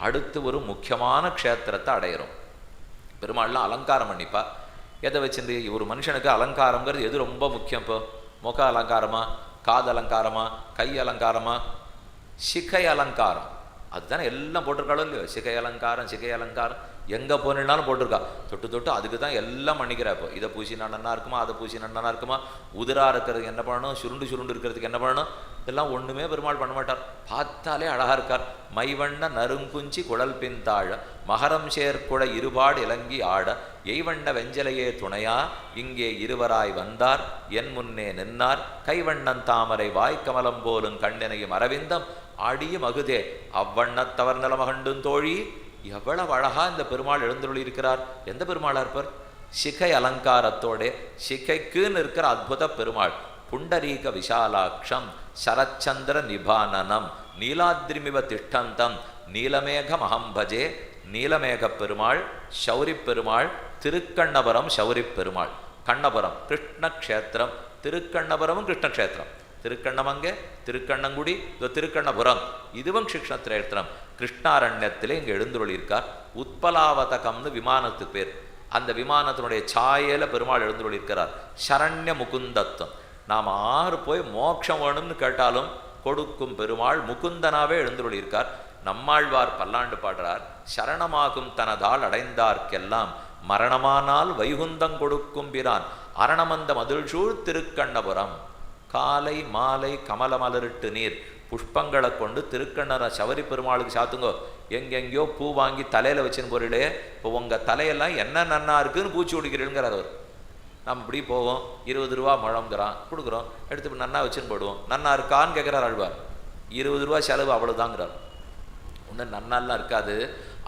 அடுத்து ஒரு முக்கியமான க்ஷேத்திரத்தை அடையிறோம். பெருமாள்லாம் அலங்காரம் பண்ணிப்பா. எதை வச்சுருந்து ஒரு மனுஷனுக்கு அலங்காரங்கிறது எது ரொம்ப முக்கியம்? இப்போ முக அலங்காரமா, காது அலங்காரமா, கை அலங்காரமா, சிகை அலங்காரம், அதுதானே எல்லாம் போட்டிருக்காளோ இல்லையோ. சிகை அலங்காரம், சிகை அலங்காரம் எங்கே போனாலும் போட்டிருக்கா. தொட்டு தொட்டு அதுக்கு தான் எல்லாம் பண்ணிக்கிறா. இப்போ இதை பூசினா நன்னா இருக்குமா, அதை பூசி நன்னா இருக்குமா, உதிரா இருக்கிறதுக்கு என்ன பண்ணணும், சுருண்டு சுருண்டு இருக்கிறதுக்கு என்ன பண்ணணும், இதெல்லாம் ஒன்றுமே பெருமாள் பண்ண மாட்டார். பார்த்தாலே அழகாக இருக்கார். மைவண்ண நறுங்குஞ்சி குழல் பின்தாழ மகரம் சேர்க்குழ இருபாடு இலங்கி ஆட எய்வண்ண வெஞ்சலையே துணையா இங்கே இருவராய் வந்தார் என் முன்னே நின்னார் கைவண்ணன் தாமரை வாய்க்கமலம் போலும் கண்ணினையும் அரவிந்தம் ஆடியும் அகுதே அவ்வண்ணத்தவர் நிலமகண்டும் தோழி. எவ்வளவு அழகா இந்த பெருமாள் எழுந்தருளி இருக்கிறார். எந்த பெருமாளா இருப்பார்? சிகை அலங்காரத்தோட சிகைக்குன்னு இருக்கிற அற்புத பெருமாள். புண்டரீக விஷாலாட்சம் சரச்சந்திர நிபானனம் நீலாத்ரிமிவ திஷ்டந்தம் நீலமேகம் அகம்பஜே. நீலமேக பெருமாள், சௌரி பெருமாள், திருக்கண்ணபுரம் சௌரி பெருமாள். கண்ணபுரம் கிருஷ்ணக்ஷேத்திரம், திருக்கண்ணபுரமும் கிருஷ்ணக்ஷேத்திரம். திருக்கண்ணமங்கே, திருக்கண்ணங்குடி, திருக்கண்ணபுரம் இதுவும் கிருஷ்ணக்ஷேத்திரம். கிருஷ்ணாரண்யத்திலே இங்கே எழுந்துருளியிருக்கார். உத்பலாவதகம்னு விமானத்துக்கு பேர். அந்த விமானத்தினுடைய சாயல பெருமாள் எழுந்துருளியிருக்கிறார். சரண்ய முகுந்தத்துவம். நாம் ஆறு போய் மோட்சம் வேணும்னு கேட்டாலும் கொடுக்கும் பெருமாள் முகுந்தனாவே எழுந்துருளியிருக்கார். நம்மாழ்வார் பல்லாண்டு பாடுறார். சரணமாகும் தனதால் அடைந்தார்க்கெல்லாம் மரணமானால் வைகுந்தம் கொடுக்கும் பிரான் அரணமந்த மதில்சூழ் திருக்கண்ணபுரம். காலை மாலை கமல மலரிட்டு நீர் புஷ்பங்களை கொண்டு திருக்கண்ணரை சவரி பெருமாளுக்கு சாத்துங்கோ. எங்கெங்கேயோ பூ வாங்கி தலையில் வச்சுன்னு போறீங்களே, இப்போ உங்கள் தலையெல்லாம் என்ன நன்னா இருக்குன்னு பூச்சி ஓடிக்கிறீங்கிறார் அவர். நம்ம இப்படி போவோம், 20 ரூபா முழங்குறான் கொடுக்குறோம், எடுத்து நன்னா வச்சுன்னு போடுவோம். நன்னா இருக்கான்னு கேட்குறார் ஆழ்வார். 20 ரூபா செலவு அவ்வளோதாங்கிறார். ஒன்றும் நன்னாலாம் இருக்காது.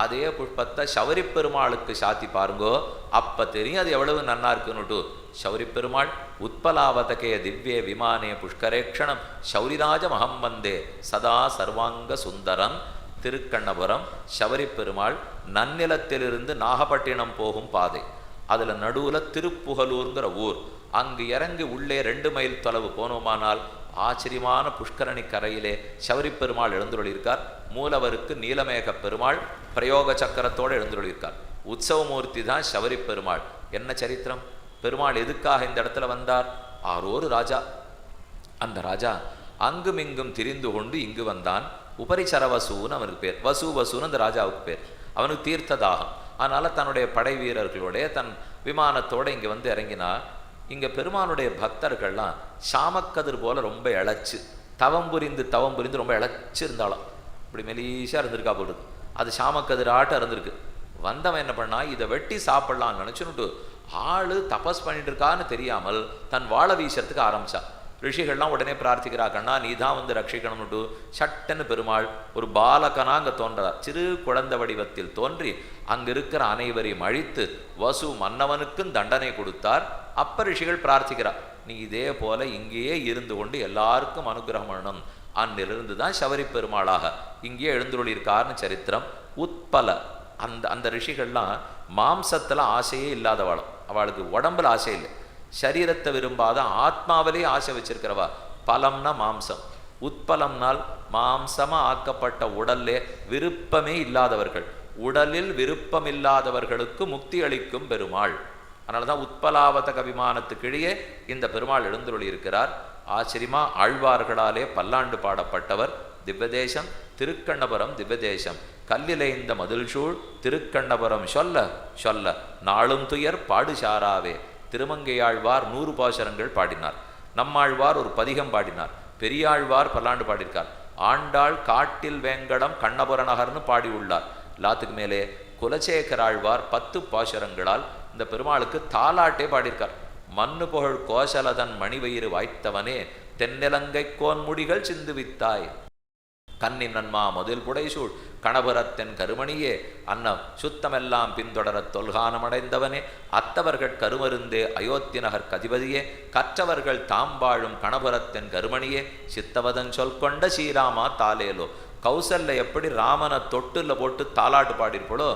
அதே புஷ்பத்தை சவரி பெருமாளுக்கு சாத்தி பாருங்கோ, அப்போ தெரியும் அது எவ்வளவு நன்னா இருக்குன்னுட்டு. சௌரி பெருமாள் உத்பலாவதகே திவ்யே விமானே புஷ்கரேக்ஷணம் சௌரிராஜ மகம் வந்தே சதா சர்வாங்க சுந்தரம். திருக்கண்ணபுரம் சவரி பெருமாள் நன்னிலத்திலிருந்து நாகப்பட்டினம் போகும் பாதை. அதில் நடுவில் திருப்புகலூருங்கிற ஊர். அங்கு இறங்கி உள்ளே 2 மைல் தொலைவு போனோமானால் ஆச்சரியமான புஷ்கரணி கரையிலே சவரி பெருமாள் எழுந்துள்ளிருக்கார். மூலவருக்கு நீலமேக பெருமாள் பிரயோக சக்கரத்தோடு எழுந்துள்ளிருக்கார். உற்சவமூர்த்தி தான் சவரி பெருமாள். என்ன சரித்திரம்? பெருமாள் எதுக்காக இந்த இடத்துல வந்தார்? ஆரோரு ராஜா. அந்த ராஜா அங்கும் இங்கும் திரிந்து கொண்டு இங்கு வந்தான். உபரிசர வசுன்னு அவனுக்கு பேர். வசுன்னு அந்த ராஜாவுக்கு பேர். அவனுக்கு தீர்த்த தாகம். அதனால் தன்னுடைய படை வீரர்களோடைய தன் விமானத்தோடு இங்கே வந்து இறங்கினார். இங்கே பெருமானுடைய பக்தர்கள்லாம் சாமக்கதிர் போல ரொம்ப இழைச்சு தவம் புரிந்து ரொம்ப இழைச்சி இருந்தாலும் இப்படி மெலீஷாக இருந்திருக்கா போடுது. அது சாமக்கதிர் ஆட்டம் இருந்திருக்கு. வந்தவன் என்ன பண்ணா, இதை வெட்டி சாப்பிடலான்னு நினச்சுன்னுட்டு ஆள் தபஸ் பண்ணிட்டு இருக்கான்னு தெரியாமல் தன் வாழை வீசறதுக்கு ஆரம்பிச்சா. ரிஷிகள்லாம் உடனே பிரார்த்திக்கிறா, கண்ணா நீ தான் வந்து ரட்சிக்கணும்னுட்டு. சட்டன்னு பெருமாள் ஒரு பாலகனா அங்கே தோன்றார். சிறு குழந்தை வடிவத்தில் தோன்றி அங்கே இருக்கிற அனைவரையும் அழித்து வசு மன்னவனுக்கும் தண்டனை கொடுத்தார். அப்ப ரிஷிகள் பிரார்த்திக்கிறா, நீ இதே போல இங்கேயே இருந்து கொண்டு எல்லாருக்கும் அனுகிரகம் பண்ணணும். அன்னிலிருந்து தான் சவரி பெருமாளாக இங்கேயே எழுந்துள்ளிருக்காருன்னு சரித்திரம். உத்பல அந்த ரிஷிகள்லாம் மாம்சத்தில் ஆசையே இல்லாதவாளும். அவளுக்கு உடம்புல ஆசை இல்லை. சரீரத்தை விரும்பாத ஆத்மாவிலே ஆசை வச்சிருக்கிறவா. பலம்னா மாம்சம், உட்பலம்னால் மாம்சமா ஆக்கப்பட்ட உடல்லே விருப்பமே இல்லாதவர்கள். உடலில் விருப்பம் இல்லாதவர்களுக்கு முக்தி அளிக்கும் பெருமாள். அதனாலதான் உட்பலாவதக விமானத்துக்கிடையே இந்த பெருமாள் எழுந்துள்ளி இருக்கிறார். ஆச்சரியமா ஆழ்வார்களாலே பல்லாண்டு பாடப்பட்டவர். திவ்யதேசம் திருக்கண்ணபுரம் திவ்யதேசம். கல்லிலைந்த மதில்சூழ் திருக்கண்ணபுரம் சொல்ல சொல்ல நாளும் துயர் பாடுசாராவே. திருமங்கையாழ்வார் 100 பாசுரங்கள் பாடினார். நம்மாழ்வார் ஒரு பதிகம் பாடினார். பெரியாழ்வார் பல்லாண்டு பாடியிருக்கார். ஆண்டாள் காட்டில் வேங்கடம் கண்ணபுர நகர்னு பாடி உள்ளார். எல்லாத்துக்கு மேலே குலசேகராழ்வார் 10 பாசுரங்களால் இந்த பெருமாளுக்கு தாலாட்டே பாடியிருக்கார். மண்ணு புகழ் கோசலதன் மணிவயிறு வாய்த்தவனே தென்னிலங்கை கோன்முடிகள் சிந்துவித்தாய். கண்ணின் நன்மா முதல் புடைசூழ் கணபுரத்தின் கருமணியே அன்னம் சுத்தமெல்லாம் பின்தொடரத் தொல்கானமடைந்தவனே அத்தவர்கள் கருமருந்தே அயோத்தி நகர் கதிபதியே கற்றவர்கள் தாம்பாழும் கணபுரத்தின் கருமணியே சித்தவதன் சொல் கொண்ட ஸ்ரீராமா தாலேலோ. கௌசல்ல எப்படி ராமனை தொட்டுல போட்டு தாலாட்டு பாடிருப்போளோ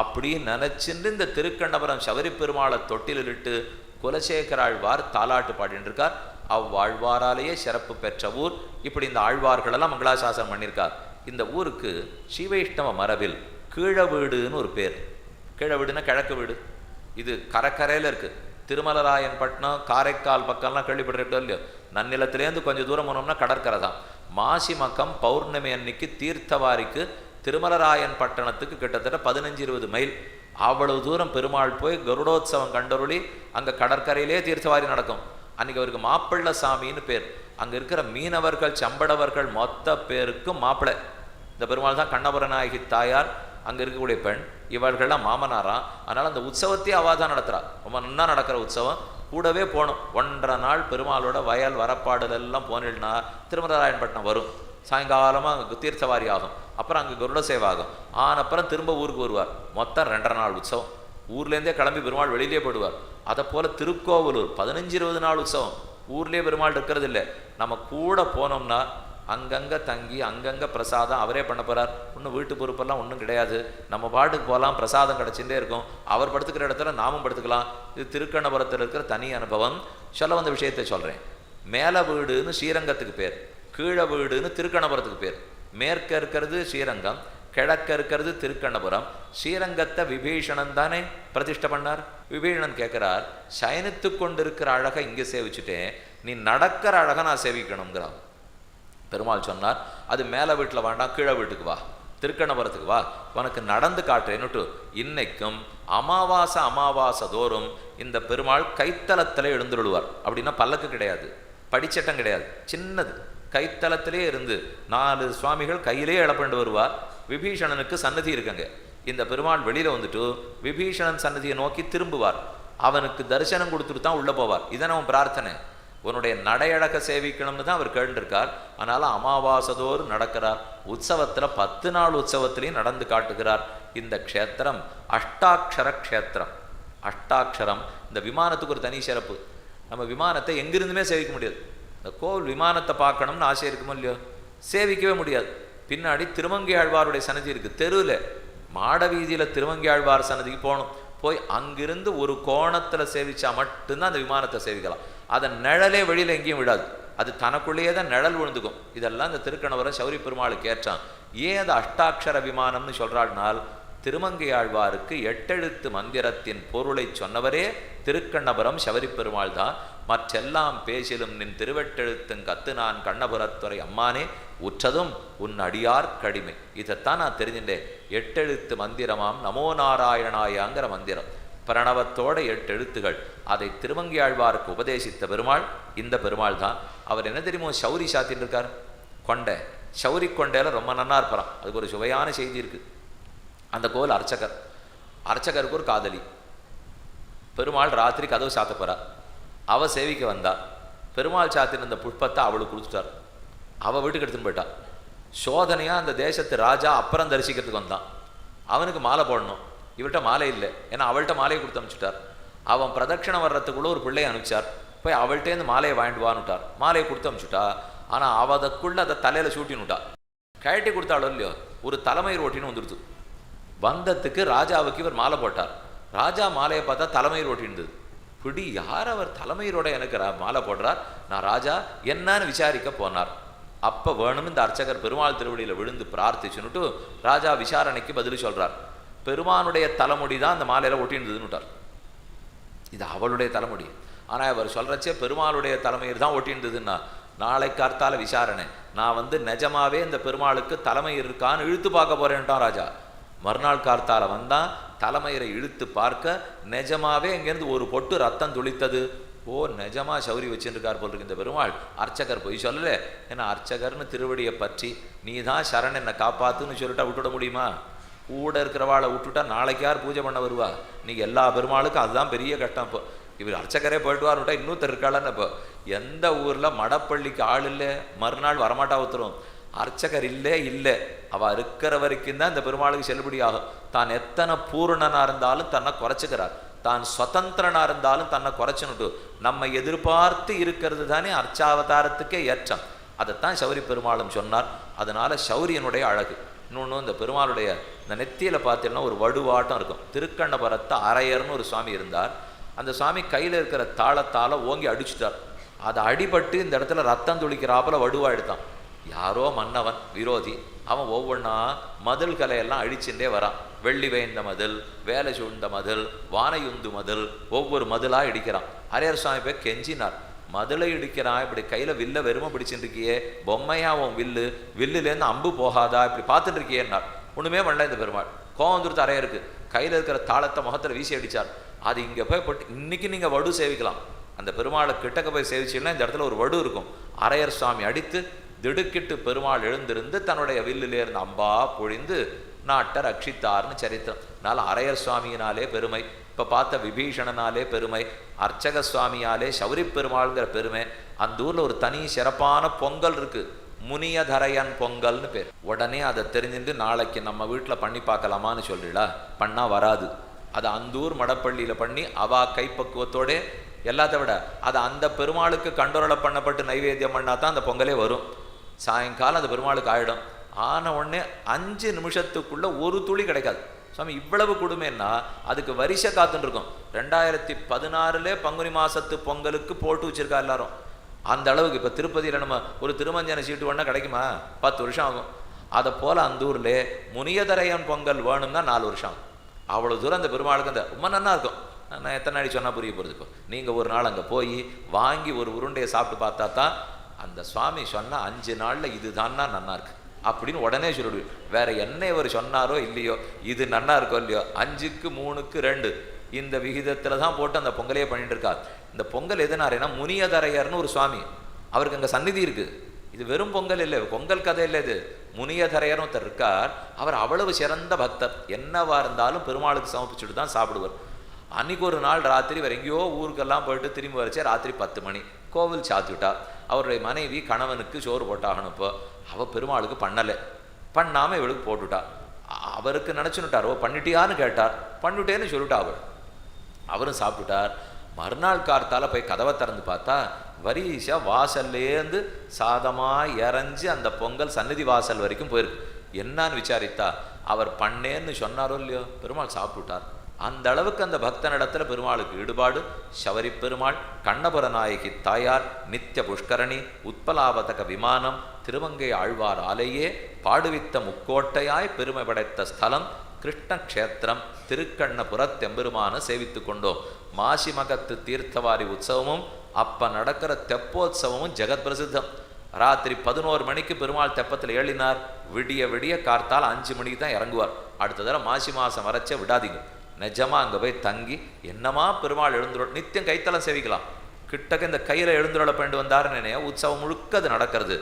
அப்படி நினைச்சின்று இந்த திருக்கண்ணபுரம் சவரி பெருமாளை தொட்டிலிட்டு குலசேகராழ்வார் தாலாட்டு பாடின்னு இருக்கார். அவ்வாழ்வாராலேயே சிறப்பு பெற்ற ஊர். இப்படி இந்த ஆழ்வார்களெல்லாம் மங்களாசாசனம் பண்ணியிருக்கார். இந்த ஊருக்கு ஸ்ரீவைஷ்ணவ மரபில் கீழ வீடுன்னு ஒரு பேர். கீழ வீடுன்னா கிழக்கு வீடு. இது கரையில் இருக்குது. திருமலராயன்பட்டினம் காரைக்கால் பக்கம்லாம் கேள்விப்பட்டிருக்கோ இல்லையோ, நன்னிலத்திலேருந்து கொஞ்சம் தூரம் போனோம்னா கடற்கரை தான். மாசி மக்கம் பௌர்ணமி அன்னைக்கு தீர்த்தவாரிக்கு திருமலராயன்பட்டணத்துக்கு கிட்டத்தட்ட 15-20 மைல். அவ்வளவு தூரம் பெருமாள் போய் கருடோத்சவம் கண்டருளி அங்கே கடற்கரையிலே தீர்த்தவாரி நடக்கும். அன்றைக்கி அவருக்கு மாப்பிள்ள சாமின்னு பேர். அங்கே இருக்கிற மீனவர்கள் சம்படவர்கள் மொத்த பேருக்கும் மாப்பிள்ளை இந்த பெருமாள் தான். கண்ணபுரநாயகி தாயார் அங்கே இருக்கக்கூடிய பெண், இவர்கள்லாம் மாமனாராம். அதனால் அந்த உற்சவத்தையே அவள் தான் நடத்துகிறா. ரொம்ப நல்லா நடக்கிற உற்சவம். கூடவே போகணும். 1.5 நாள் பெருமாளோட வயல் வரப்பாடுலெல்லாம் போனில்னா திருமலராயன்பட்டினம் வரும். சாயங்காலமாக அங்கே தீர்த்தவாரி ஆகும். அப்புறம் அங்கே கருட சேவை ஆகும். ஆனப்புறம் திரும்ப ஊருக்கு வருவார். மொத்தம் 2.5 நாள் உற்சவம். ஊர்லேருந்தே கிளம்பி பெருமாள் வெளியிலே போடுவார். அதை போல் திருக்கோவலூர் 15-20 நாள் உற்சவம். ஊர்லேயே பெருமாள் இருக்கிறது இல்லை. நம்ம கூட போனோம்னா அங்கங்கே தங்கி அங்கங்கே பிரசாதம் அவரே பண்ண போகிறார். ஒன்றும் வீட்டு பொறுப்பெல்லாம் ஒன்றும் கிடையாது. நம்ம பாட்டுக்கு போகலாம், பிரசாதம் கிடச்சிட்டே இருக்கும். அவர் படுத்துக்கிற இடத்துல நாமும் படுத்துக்கலாம். இது திருக்கண்ணபுரத்தில் இருக்கிற தனி அனுபவம். சொல்ல வந்த விஷயத்தை சொல்கிறேன். மேல வீடுன்னு ஸ்ரீரங்கத்துக்கு பேர், கீழே வீடுன்னு திருக்கண்ணபுரத்துக்கு பேர். மேற்க இருக்கிறது ஸ்ரீரங்கம், கிழக்க இருக்கிறது திருக்கண்ணபுரம். ஸ்ரீரங்கத்தை விபீஷணன் தானே பிரதிஷ்டை பண்ணார். விபீஷணன் கேட்குறார், சயனித்து கொண்டு இருக்கிற அழகை இங்கே சேவிச்சுட்டேன், நீ நடக்கிற அழகை நான் சேவிக்கணுங்கிறான். பெருமாள் சொன்னார், அது மேலே வீட்டில் வேண்டாம், கீழே வீட்டுக்கு வா, திருக்கண்ணபுரத்துக்கு வா, உனக்கு நடந்து காட்டுறேன்னுட்டு இன்னைக்கும் அமாவாசை தோறும் இந்த பெருமாள் கைத்தலத்தில் எழுந்துருவார். அப்படின்னா பல்லக்கு கிடையாது, படிச்சட்டம் கிடையாது, சின்னது கைத்தலத்திலே இருந்து 4 சுவாமிகள் கையிலே எழப்பண்டு வருவார். விபீஷணனுக்கு சன்னதி இருக்குங்க. இந்த பெருமாள் வெளியில் வந்துட்டு விபீஷணன் சன்னதியை நோக்கி திரும்புவார். அவனுக்கு தரிசனம் கொடுத்துட்டு தான் உள்ளே போவார். இதன் அவன் பிரார்த்தனை. உன்னுடைய நடையழக சேவிக்கணும்னு தான் அவர் கேட்டுருக்கார். அதனால் அமாவாசைதோறும் நடக்கிறார். உற்சவத்தில் 10 நாள் உற்சவத்திலையும் நடந்து காட்டுகிறார். இந்த க்ஷேத்திரம் அஷ்டாட்சர க்ஷேத்திரம். அஷ்டாட்சரம் இந்த விமானத்துக்கு ஒரு தனி சிறப்பு. நம்ம விமானத்தை எங்கிருந்துமே சேவிக்க முடியாது. இந்த கோவில் விமானத்தை பார்க்கணும்னு ஆசை இருக்குமோ இல்லையோ, சேவிக்கவே முடியாது. பின்னாடி திருமங்கை ஆழ்வாருடைய சன்னதி இருக்குது. தெருவில் மாட வீதியில் திருமங்கை ஆழ்வார் சன்னதிக்கு போகணும். போய் அங்கிருந்து ஒரு கோணத்தில் சேவிச்சா மட்டும்தான் அந்த விமானத்தை சேவிக்கலாம். அதன் நிழலே வெளியில் எங்கேயும் விடாது. அது தனக்குள்ளேயே தான் நிழல் விழுந்துக்கும். இதெல்லாம் இந்த திருக்கணவரம் சௌரி பெருமாளுக்கு ஏற்றான். ஏன் அது அஷ்டாட்சர விமானம்னு சொல்கிறாள்னால், திருமங்கை ஆழ்வாருக்கு 8 எழுத்து மந்திரத்தின் பொருளை சொன்னவரே திருக்கண்ணபுரம் சௌரி பெருமாள் தான். மற்றெல்லாம் பேசிலும் நின் திருவெட்டெழுத்துங் கத்து நான் கண்ணபுரத்துறை அம்மானே உற்றதும் உன் அடியார் கடிமை. இதைத்தான் நான் தெரிஞ்சுட்டேன். 8 எழுத்து மந்திரமாம் நமோ நாராயணாயாங்கிற மந்திரம். பிரணவத்தோட 8 எழுத்துகள். அதை திருமங்கை ஆழ்வாருக்கு உபதேசித்த பெருமாள் இந்த பெருமாள் தான். அவர் என்ன தெரியுமோ சௌரி சாத்தின்னு இருக்கார். கொண்டை சௌரி கொண்டையில் ரொம்ப நன்னா இருப்பாராம். அதுக்கு ஒரு சுவையான செய்தி இருக்குது. அந்த கோவில் அர்ச்சகருக்கு ஒரு காதலி. பெருமாள் ராத்திரி கதவு சாத்த போகிறார். அவள் சேவிக்க வந்தா. பெருமாள் சாத்தின் அந்த புஷ்பத்தை அவளுக்கு கொடுத்துட்டார். அவள் வீட்டுக்கு எடுத்துன்னு போயிட்டான். சோதனையாக அந்த தேசத்து ராஜா அப்புறம் தரிசிக்கிறதுக்கு வந்தான். அவனுக்கு மாலை போடணும். இவர்கிட்ட மாலை இல்லை. ஏன்னா அவள்கிட்ட மாலையை கொடுத்து அனுப்பிச்சுட்டார். அவன் பிரதட்சணம் வர்றதுக்குள்ளே ஒரு பிள்ளையை அனுப்பிச்சார். போய் அவள்கிட்டேருந்து மாலையை வாங்கிட்டு வான்னுட்டார். மாலையை கொடுத்து அனுப்பிச்சுட்டா. ஆனால் அவதற்குள்ளே அதை தலையில் சூட்டின்னுட்டா. கழட்டி கொடுத்தாலும் இல்லையோ ஒரு தலைமயிர் ஓட்டின்னு வந்துடுது. வந்தத்துக்கு ராஜாவுக்கு இவர் மாலை போட்டார். ராஜா மாலையை பார்த்தா தலைமயிர் ஓட்டின்றது. பிடி யார் அவர் தலைமையரோட எனக்கு மாலை போடுறார். நான் ராஜா என்னன்னு விசாரிக்க போனார். அப்போ வேணும் இந்த அர்ச்சகர் பெருமாள் திருவடியில் விழுந்து பிரார்த்திச்சுன்னுட்டு ராஜா விசாரணைக்கு பதில் சொல்கிறார். பெருமானுடைய தலைமுடி தான் அந்த மாலையில் ஒட்டின்றதுன்னுட்டார். இது அவளுடைய தலைமுடி. ஆனால் அவர் சொல்கிறச்சே பெருமாளுடைய தலைமையர் தான் ஒட்டின்றதுன்னா நாளைக்கு கார்த்தால விசாரணை. நான் நிஜமாவே இந்த பெருமாளுக்கு தலைமையர் இருக்கான்னு இழுத்து பார்க்க போகிறேன்ட்டான் ராஜா. மறுநாள் கார்த்தால வந்தான். தலைமயிரை இழுத்து பார்க்க நிஜமாவே இங்கேருந்து ஒரு பொட்டு ரத்தம் துளித்தது. ஓ, நிஜமா சௌரி வச்சுருக்கார் போல் இருக்கு இந்த பெருமாள். அர்ச்சகர் போய் சொல்லலை. ஏன்னா அர்ச்சகர்னு திருவடியை பற்றி நீ தான் சரண் என்னை காப்பாத்துன்னு சொல்லிட்டா விட்டுவிட முடியுமா? கூட இருக்கிறவாளை விட்டுட்டா நாளைக்கு யார் பூஜை பண்ண வருவா? நீங்கள் எல்லா பெருமாளுக்கும் அதுதான் பெரிய கஷ்டம். இப்போ இவர் அர்ச்சகரே போயிட்டு வாருட்டா இன்னொருத்தர் இருக்காளன்னு. இப்போ எந்த ஊரில் மடப்பள்ளிக்கு ஆள் இல்லை, மறுநாள் வரமாட்டா ஒருத்தரும். அர்ச்சகர் இல்லை அவள் இருக்கிற வரைக்கும் தான் இந்த பெருமாளுக்கு செல்லுபடி ஆகும். தான் எத்தனை பூரணனாக இருந்தாலும் தன்னை குறைச்சிக்கிறார். தான் சுதந்திரனாக இருந்தாலும் தன்னை குறைச்சுன்னுட்டு நம்ம எதிர்பார்த்து இருக்கிறது தானே அர்ச்சாவதாரத்துக்கே ஏற்றம். அதைத்தான் சௌரி பெருமாளும் சொன்னார். அதனால சௌரியனுடைய அழகு. இன்னொன்று இந்த பெருமாளுடைய இந்த நெத்தியில் பார்த்தீங்கன்னா ஒரு வடுவாட்டம் இருக்கும். திருக்கண்ணபுரத்தை அரையர்னு ஒரு சுவாமி இருந்தார். அந்த சுவாமி கையில் இருக்கிற தாளத்தால் ஓங்கி அடிச்சுட்டார். அதை அடிபட்டு இந்த இடத்துல ரத்தம் துளிக்கிறாப்புல வடுவா எடுத்தான். யாரோ மன்னவன் விரோதி அவன் ஒவ்வொன்றா மதில் கலையெல்லாம் அழிச்சுட்டே வரான். வெள்ளி வேய்ந்த மதில், வேலை சூழ்ந்த மதில், வானையுந்து மதில், ஒவ்வொரு மதிலாக இடிக்கிறான். ஹரிஹர சுவாமி போய் கெஞ்சினார், மதிலை இடிக்கிறான், இப்படி கையில் வில்ல வெறுமை பிடிச்சிட்டு இருக்கியே, பொம்மையா உன் வில்லு, வில்லுலேருந்து அம்பு போகாதா, இப்படி பார்த்துட்டு இருக்கியேன்னார். ஒன்றுமே பண்ணல இந்த பெருமாள். கோவம் வந்துருத்து அரையருக்கு, கையில் இருக்கிற தாளத்தை முகத்தில் வீசி அடித்தார். அது இங்கே போய் போட்டு இன்னைக்கு நீங்கள் வடு சேவிக்கலாம். அந்த பெருமாளை கிட்டக்க போய் சேவிச்சீங்கன்னா இந்த இடத்துல ஒரு வடு இருக்கும். அரையர் சுவாமி அடித்து திடுக்கிட்டு பெருமாள் எழுந்திருந்து தன்னுடைய வில்லிலேருந்து அம்பா பொழிந்து நாட்டை ரட்சித்தார்னு சரித்திரம். அதனால் அரையர் சுவாமியினாலே பெருமை, இப்போ பார்த்த விபீஷணனாலே பெருமை, அர்ச்சக சுவாமியாலே சௌரி பெருமாள்ங்கிற பெருமை. அந்த ஊரில் ஒரு தனி சிறப்பான பொங்கல் இருக்குது, முனியதரையன் பொங்கல்னு பேர். உடனே அதை தெரிஞ்சுட்டு நாளைக்கு நம்ம வீட்டில் பண்ணி பார்க்கலாமான்னு சொல்லிடா, பண்ணால் வராது. அதை அந்த ஊர் மடப்பள்ளியில் பண்ணி அவா கைப்பக்குவத்தோட எல்லாத்த விட அதை அந்த பெருமாளுக்கு கண்டோரலை பண்ணப்பட்டு நைவேத்தியம் பண்ணால் தான் அந்த பொங்கலே வரும். சாயங்காலம் அந்த பெருமாளுக்கு ஆகிடும். ஆன உடனே 5 நிமிஷத்துக்குள்ளே ஒரு துளி கிடைக்காது. சுவாமி இவ்வளவு கொடுமைன்னா அதுக்கு வரிசை காத்துன்னு இருக்கும். 2016 பங்குனி மாதத்து பொங்கலுக்கு போட்டு வச்சுருக்கா எல்லாரும். அந்த அளவுக்கு இப்போ திருப்பதியில் நம்ம ஒரு திருமஞ்சன சீட்டு வேணால் கிடைக்குமா, 10 வருஷம் ஆகும். அதை போல் அந்த ஊரில் முனியதரையன் பொங்கல் வேணும்னா 4 வருஷம் ஆகும். அவ்வளோ தூரம் அந்த பெருமாளுக்கு அந்த ரொம்ப நல்லா இருக்கும். நான் எத்தனை நாளைக்கு சொன்னால் புரிய போகிறதுக்கும். நீங்கள் ஒரு நாள் அங்கே போய் வாங்கி ஒரு உருண்டையை சாப்பிட்டு பார்த்தா தான் அந்த சுவாமி சொன்னால் 5 நாளில் இது தான்னா நல்லா இருக்கு அப்படின்னு உடனே சொல்லிடுவேன். வேற என்ன இவர் சொன்னாரோ இல்லையோ, இது நன்னா இருக்கோ இல்லையோ, 5க்கு 3க்கு 2 இந்த விகிதத்தில் தான் போட்டு அந்த பொங்கலையே பண்ணிட்டு இருக்கார். இந்த பொங்கல் எதுனாருன்னா முனியதரையர்னு ஒரு சுவாமி, அவருக்கு அங்கே சந்நிதி இருக்குது. இது வெறும் பொங்கல் இல்லை, பொங்கல் கதை இல்லை, இது முனியதரையர்னு ஒருத்தர் இருக்கார். அவர் அவ்வளவு சிறந்த பக்தர், என்னவா இருந்தாலும் பெருமாளுக்கு சமர்ப்பிச்சுட்டு தான் சாப்பிடுவார். அன்றைக்கி ஒரு நாள் ராத்திரி வேறு எங்கேயோ ஊருக்கெல்லாம் போயிட்டு திரும்பி வரைச்சே ராத்திரி 10 மணி கோவில் சாத்திவிட்டா. அவருடைய மனைவி கணவனுக்கு சோறு போட்டாகணும். இப்போ அவள் பெருமாளுக்கு பண்ணலை, பண்ணாமல் இவளுக்கு போட்டுவிட்டா. அவருக்கு நினச்சுன்னுட்டார், ஓ பண்ணிட்டியான்னு கேட்டார், பண்ணிவிட்டேன்னு சொல்லிட்டா. அவரும் சாப்பிட்டுட்டார். மறுநாள் கார்த்தால் போய் கதவை திறந்து பார்த்தா வரிசா வாசல்லேருந்து சாதமாக இறஞ்சி அந்த பொங்கல் சந்நிதி வாசல் வரைக்கும் போயிருக்கு. என்னான்னு விசாரித்தா அவர் பண்ணேன்னு சொன்னாரோ இல்லையோ, பெருமாள் சாப்பிட்டுட்டார். அந்த அளவுக்கு அந்த பக்தனிடத்தில் பெருமாளுக்கு ஈடுபாடு. சவரி பெருமாள், கண்ணபுர நாயகி தாயார், நித்திய புஷ்கரணி, உத்பலாவதக விமானம், திருமங்கை ஆழ்வார் ஆலையே பாடுவித்த முக்கோட்டையாய் பெருமை படைத்த ஸ்தலம் கிருஷ்ணக்ஷேத்திரம் திருக்கண்ணபுரத்தெம்பெருமான சேவித்து கொண்டோம். மாசி மகத்து தீர்த்தவாரி உற்சவமும் அப்போ நடக்கிற தெப்போத்சவமும் ஜெகத் பிரசித்தம். ராத்திரி 11 மணிக்கு பெருமாள் தெப்பத்தில் ஏழினார். விடிய விடிய கார்த்தால் 5 மணிக்கு தான் இறங்குவார். அடுத்த தடவை மாசி மாதம் வரைச்சே விடாதீங்க, நிஜமாக அங்கே போய் தங்கி என்னமா பெருமாள் எழுந்துரும். நித்தியம் கைத்தலம் சேவிக்கலாம். கிட்டக்க இந்த கையில் எழுந்துருளை பண்ணி வந்தாருன்னு உற்சவம் முழுக்க அது நடக்கிறது.